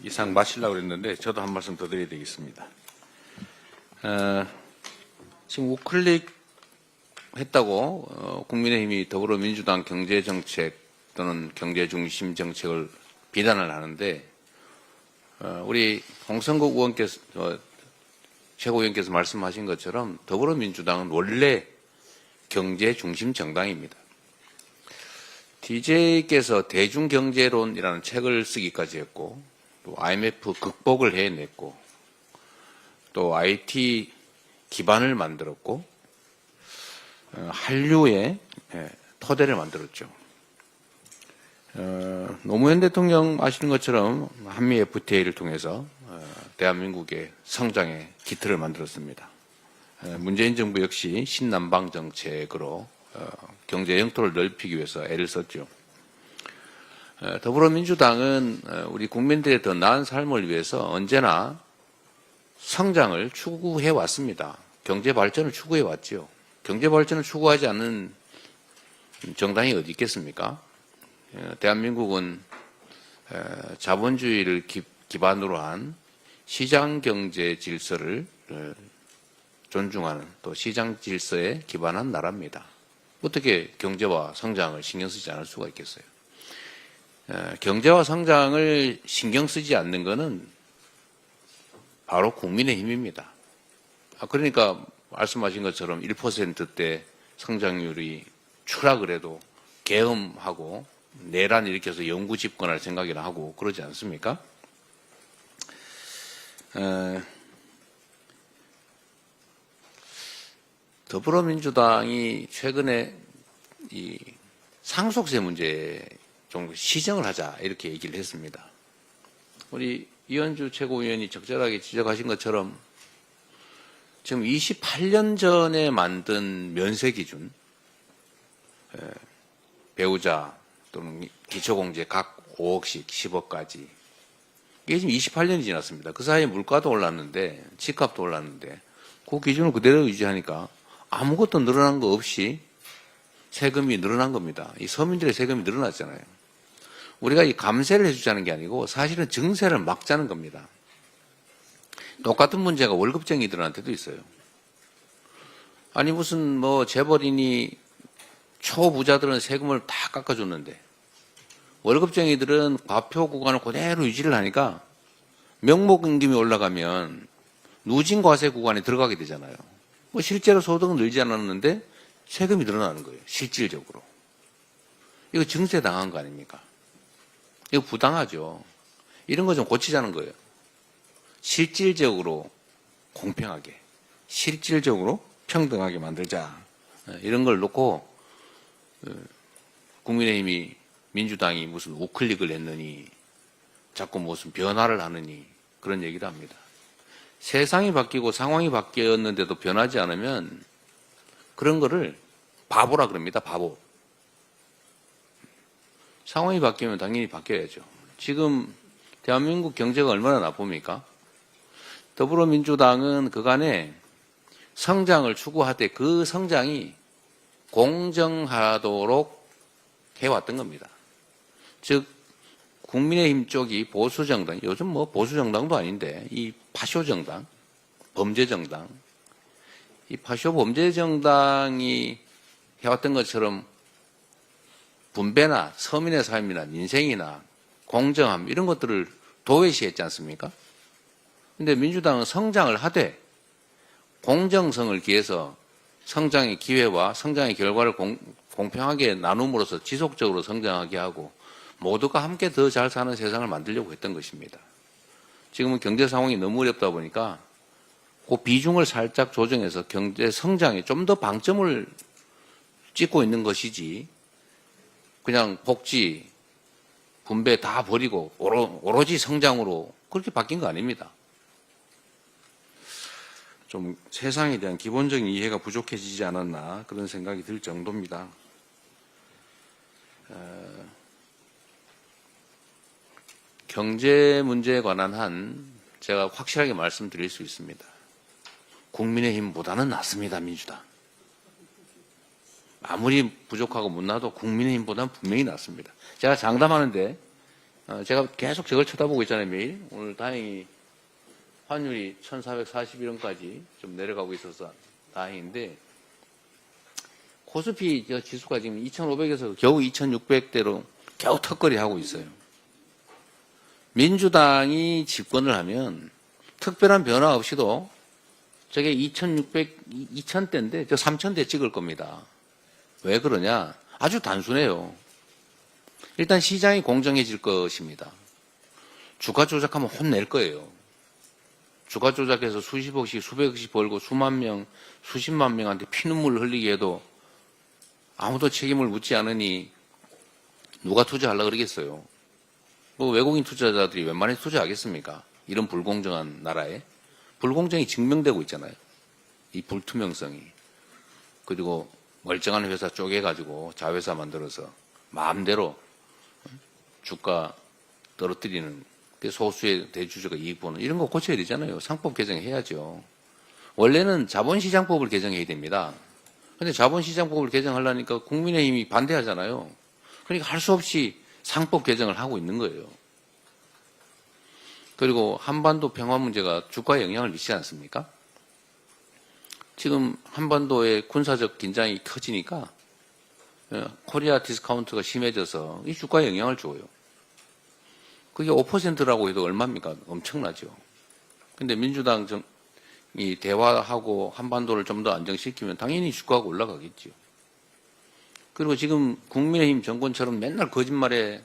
이상 마치려고 했는데 저도 한 말씀 더 드려야 되겠습니다. 지금 우클릭 했다고 국민의힘이 더불어민주당 경제정책 또는 경제중심 정책을 비난을 하는데 우리 홍성국 의원께서 최고위원께서 말씀하신 것처럼 더불어민주당은 원래 경제중심 정당입니다. DJ께서 대중경제론이라는 책을 쓰기까지 했고 또 IMF 극복을 해냈고 또 IT 기반을 만들었고 한류의 토대를 만들었죠. 노무현 대통령 아시는 것처럼 한미 FTA를 통해서 대한민국의 성장의 기틀을 만들었습니다. 문재인 정부 역시 신남방 정책으로 경제 영토를 넓히기 위해서 애를 썼죠. 더불어민주당은 우리 국민들의 더 나은 삶을 위해서 언제나 성장을 추구해 왔습니다. 경제 발전을 추구해 왔죠. 경제 발전을 추구하지 않는 정당이 어디 있겠습니까? 대한민국은 자본주의를 기반으로 한 시장 경제 질서를 존중하는 또 시장 질서에 기반한 나라입니다. 어떻게 경제와 성장을 신경 쓰지 않을 수가 있겠어요? 경제와 성장을 신경 쓰지 않는 것은 바로 국민의힘입니다. 그러니까 말씀하신 것처럼 1%대 성장률이 추락을 해도 계엄하고 내란 일으켜서 영구 집권할 생각이나 하고 그러지 않습니까? 더불어민주당이 최근에 이 상속세 문제에 좀 시정을 하자 이렇게 얘기를 했습니다. 우리 이현주 최고위원이 적절하게 지적하신 것처럼 지금 28년 전에 만든 면세 기준, 배우자 또는 기초공제 각 5억씩 10억까지 이게 지금 28년이 지났습니다. 그 사이에 물가도 올랐는데 집값도 올랐는데 그 기준을 그대로 유지하니까 아무것도 늘어난 거 없이 세금이 늘어난 겁니다. 이 서민들의 세금이 늘어났잖아요. 우리가 이 감세를 해주자는 게 아니고 사실은 증세를 막자는 겁니다. 똑같은 문제가 월급쟁이들한테도 있어요. 아니 무슨 뭐 재벌이니 초부자들은 세금을 다 깎아줬는데 월급쟁이들은 과표 구간을 그대로 유지를 하니까 명목임금이 올라가면 누진과세 구간에 들어가게 되잖아요. 뭐 실제로 소득은 늘지 않았는데 세금이 늘어나는 거예요. 실질적으로. 이거 증세 당한 거 아닙니까? 이거 부당하죠. 이런 거 좀 고치자는 거예요. 실질적으로 공평하게, 실질적으로 평등하게 만들자. 이런 걸 놓고 국민의힘이 민주당이 무슨 우클릭을 했느니 자꾸 무슨 변화를 하느니 그런 얘기를 합니다. 세상이 바뀌고 상황이 바뀌었는데도 변하지 않으면 그런 거를 바보라 그럽니다. 바보. 상황이 바뀌면 당연히 바뀌어야죠. 지금 대한민국 경제가 얼마나 나쁩니까? 더불어민주당은 그간에 성장을 추구하되 그 성장이 공정하도록 해왔던 겁니다. 즉 국민의힘 쪽이 보수정당, 요즘 뭐 보수정당도 아닌데 이 파쇼정당, 범죄정당, 이 파쇼 범죄정당이 해왔던 것처럼 분배나 서민의 삶이나 민생이나 공정함 이런 것들을 도외시했지 않습니까? 그런데 민주당은 성장을 하되 공정성을 기해서 성장의 기회와 성장의 결과를 공평하게 나눔으로써 지속적으로 성장하게 하고 모두가 함께 더 잘 사는 세상을 만들려고 했던 것입니다. 지금은 경제 상황이 너무 어렵다 보니까 그 비중을 살짝 조정해서 경제 성장에 좀 더 방점을 찍고 있는 것이지 그냥 복지, 분배 다 버리고 오로지 성장으로 그렇게 바뀐 거 아닙니다. 좀 세상에 대한 기본적인 이해가 부족해지지 않았나 그런 생각이 들 정도입니다. 경제 문제에 관한 한 제가 확실하게 말씀드릴 수 있습니다. 국민의힘보다는 낫습니다. 민주당. 아무리 부족하고 못나도 국민의힘보다는 분명히 낫습니다. 제가 장담하는데 제가 계속 저걸 쳐다보고 있잖아요, 매일. 오늘 다행히 환율이 1441원까지 좀 내려가고 있어서 다행인데, 코스피 지수가 지금 2500에서 겨우 2600대로 겨우 턱걸이 하고 있어요. 민주당이 집권을 하면 특별한 변화 없이도 저게 2000대인데 저 3000대 찍을 겁니다. 왜 그러냐? 아주 단순해요. 일단 시장이 공정해질 것입니다. 주가 조작하면 혼낼 거예요. 주가 조작해서 수십억씩 수백억씩 벌고 수만 명, 수십만 명한테 피눈물을 흘리게 해도 아무도 책임을 묻지 않으니 누가 투자하려고 그러겠어요. 뭐 외국인 투자자들이 웬만해서 투자하겠습니까? 이런 불공정한 나라에. 불공정이 증명되고 있잖아요. 이 불투명성이. 그리고 멀쩡한 회사 쪼개가지고 자회사 만들어서 마음대로 주가 떨어뜨리는 소수의 대주주가 이익 보는 이런 거 고쳐야 되잖아요. 상법 개정해야죠. 원래는 자본시장법을 개정해야 됩니다. 근데 자본시장법을 개정하려니까 국민의힘이 반대하잖아요. 그러니까 할 수 없이 상법 개정을 하고 있는 거예요. 그리고 한반도 평화 문제가 주가에 영향을 미치지 않습니까? 지금 한반도의 군사적 긴장이 커지니까 코리아 디스카운트가 심해져서 이 주가에 영향을 줘요. 그게 5%라고 해도 얼마입니까? 엄청나죠. 근데 민주당이 대화하고 한반도를 좀 더 안정시키면 당연히 주가가 올라가겠죠. 그리고 지금 국민의힘 정권처럼 맨날 거짓말에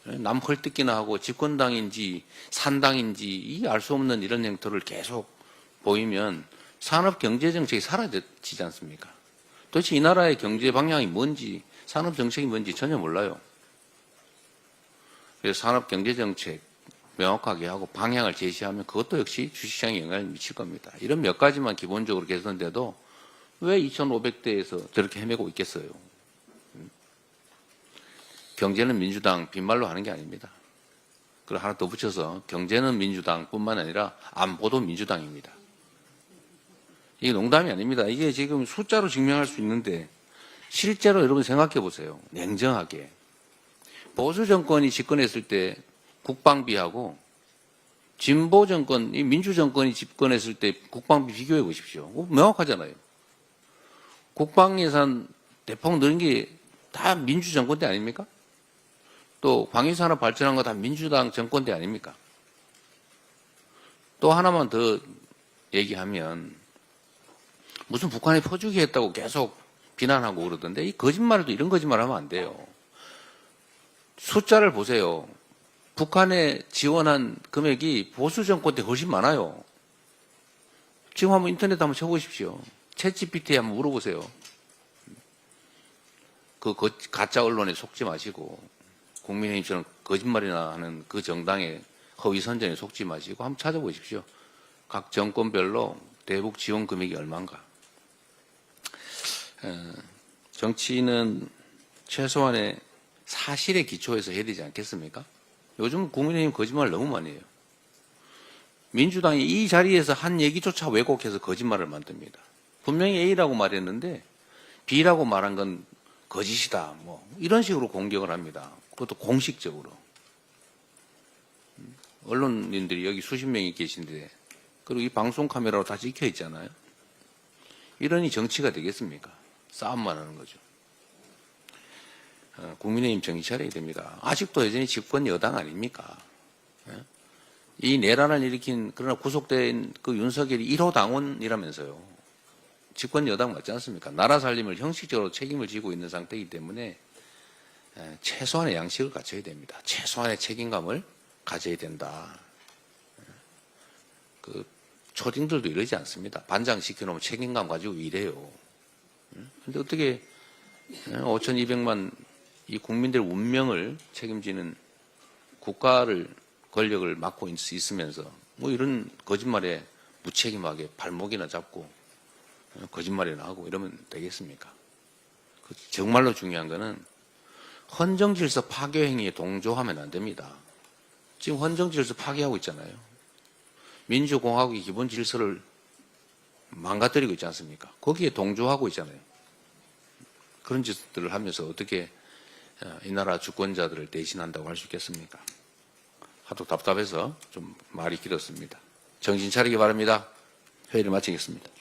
남 헐뜯기나 하고 집권당인지 산당인지 알 수 없는 이런 행태를 계속 보이면 산업 경제 정책이 사라지지 않습니까? 도대체 이 나라의 경제 방향이 뭔지 산업 정책이 뭔지 전혀 몰라요. 그래서 산업 경제 정책 명확하게 하고 방향을 제시하면 그것도 역시 주식시장에 영향을 미칠 겁니다. 이런 몇 가지만 기본적으로 개선돼도 왜 2500대에서 저렇게 헤매고 있겠어요? 경제는 민주당 빈말로 하는 게 아닙니다. 그리고 하나 더 붙여서 경제는 민주당뿐만 아니라 안보도 민주당입니다. 이게 농담이 아닙니다. 이게 지금 숫자로 증명할 수 있는데 실제로 여러분 생각해 보세요. 냉정하게. 보수 정권이 집권했을 때 국방비하고 진보 정권, 이 민주 정권이 집권했을 때 국방비 비교해 보십시오. 명확하잖아요. 국방 예산 대폭 늘은 게 다 민주 정권 때 아닙니까? 또 방위산업 발전한 거 다 민주당 정권 때 아닙니까? 또 하나만 더 얘기하면 무슨 북한이 퍼주기 했다고 계속 비난하고 그러던데 이 거짓말도 이런 거짓말 하면 안 돼요. 숫자를 보세요. 북한에 지원한 금액이 보수 정권 때 훨씬 많아요. 지금 한번 인터넷 한번 쳐보십시오. 챗GPT에 한번 물어보세요. 그 가짜 언론에 속지 마시고 국민의힘처럼 거짓말이나 하는 그 정당의 허위 선전에 속지 마시고 한번 찾아보십시오. 각 정권별로 대북 지원 금액이 얼마인가. 정치는 최소한의 사실에 기초해서 해야 되지 않겠습니까? 요즘 국민의힘 거짓말 너무 많이 해요. 민주당이 이 자리에서 한 얘기조차 왜곡해서 거짓말을 만듭니다. 분명히 A라고 말했는데 B라고 말한 건 거짓이다. 뭐 이런 식으로 공격을 합니다. 그것도 공식적으로. 언론인들이 여기 수십 명이 계신데 그리고 이 방송 카메라로 다 찍혀 있잖아요. 이러니 정치가 되겠습니까? 싸움만 하는 거죠. 국민의힘 정신 차려야 됩니다. 아직도 여전히 집권 여당 아닙니까? 이 내란을 일으킨 그러나 구속된 그 윤석열이 1호 당원이라면서요. 집권 여당 맞지 않습니까? 나라 살림을 형식적으로 책임을 지고 있는 상태이기 때문에 최소한의 양식을 갖춰야 됩니다. 최소한의 책임감을 가져야 된다. 그 초딩들도 이러지 않습니다. 반장 시켜놓으면 책임감 가지고 이래요. 근데 어떻게 5,200만 이 국민들의 운명을 책임지는 국가를 권력을 맡고 있으면서 뭐 이런 거짓말에 무책임하게 발목이나 잡고 거짓말이나 하고 이러면 되겠습니까? 정말로 중요한 거는 헌정질서 파괴 행위에 동조하면 안 됩니다. 지금 헌정질서 파괴하고 있잖아요. 민주공화국의 기본 질서를 망가뜨리고 있지 않습니까? 거기에 동조하고 있잖아요. 그런 짓들을 하면서 어떻게 이 나라 주권자들을 대신한다고 할 수 있겠습니까? 하도 답답해서 좀 말이 길었습니다. 정신 차리기 바랍니다. 회의를 마치겠습니다.